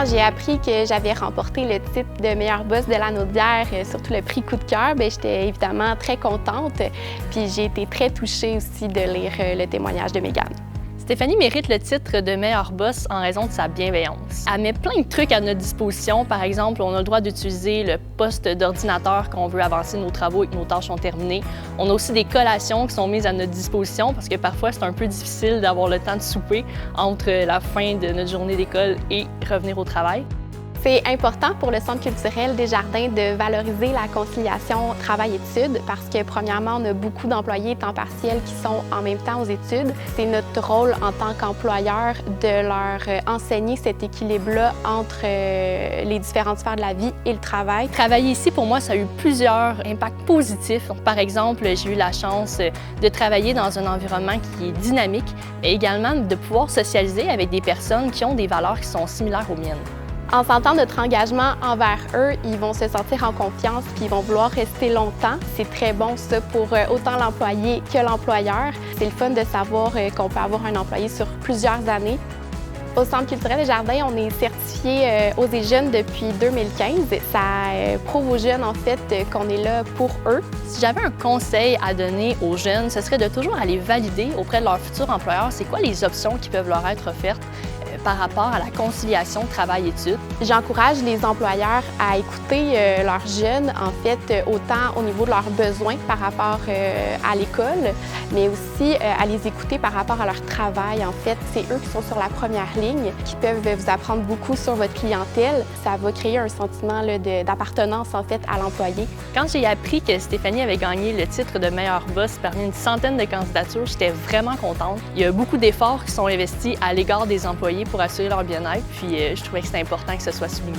Quand j'ai appris que j'avais remporté le titre de meilleure boss de la Naudière, surtout le prix Coup de cœur, j'étais évidemment très contente. Puis j'ai été très touchée aussi de lire le témoignage de Mégane. Stéphanie mérite le titre de meilleure boss en raison de sa bienveillance. Elle met plein de trucs à notre disposition. Par exemple, on a le droit d'utiliser le poste d'ordinateur quand on veut avancer nos travaux et que nos tâches sont terminées. On a aussi des collations qui sont mises à notre disposition parce que parfois, c'est un peu difficile d'avoir le temps de souper entre la fin de notre journée d'école et revenir au travail. C'est important pour le Centre culturel Desjardins de valoriser la conciliation travail-études parce que, premièrement, on a beaucoup d'employés temps partiel qui sont en même temps aux études. C'est notre rôle en tant qu'employeur de leur enseigner cet équilibre-là entre les différentes sphères de la vie et le travail. Travailler ici, pour moi, ça a eu plusieurs impacts positifs. Donc, par exemple, j'ai eu la chance de travailler dans un environnement qui est dynamique, mais également de pouvoir socialiser avec des personnes qui ont des valeurs qui sont similaires aux miennes. En sentant notre engagement envers eux, ils vont se sentir en confiance puis ils vont vouloir rester longtemps. C'est très bon ça pour autant l'employé que l'employeur. C'est le fun de savoir qu'on peut avoir un employé sur plusieurs années. Au Centre culturel Desjardins, on est certifié Osez et Jeunes depuis 2015. Ça prouve aux jeunes en fait qu'on est là pour eux. Si j'avais un conseil à donner aux jeunes, ce serait de toujours aller valider auprès de leur futur employeur c'est quoi les options qui peuvent leur être offertes par rapport à la conciliation travail-études. J'encourage les employeurs à écouter leurs jeunes, en fait, autant au niveau de leurs besoins par rapport à l'école, mais aussi à les écouter par rapport à leur travail. En fait, c'est eux qui sont sur la première ligne, qui peuvent vous apprendre beaucoup sur votre clientèle. Ça va créer un sentiment d'appartenance, en fait, à l'employé. Quand j'ai appris que Stéphanie avait gagné le titre de meilleure boss parmi une centaine de candidatures, j'étais vraiment contente. Il y a beaucoup d'efforts qui sont investis à l'égard des employés pour assurer leur bien-être, puis je trouvais que c'était important que ce soit souligné.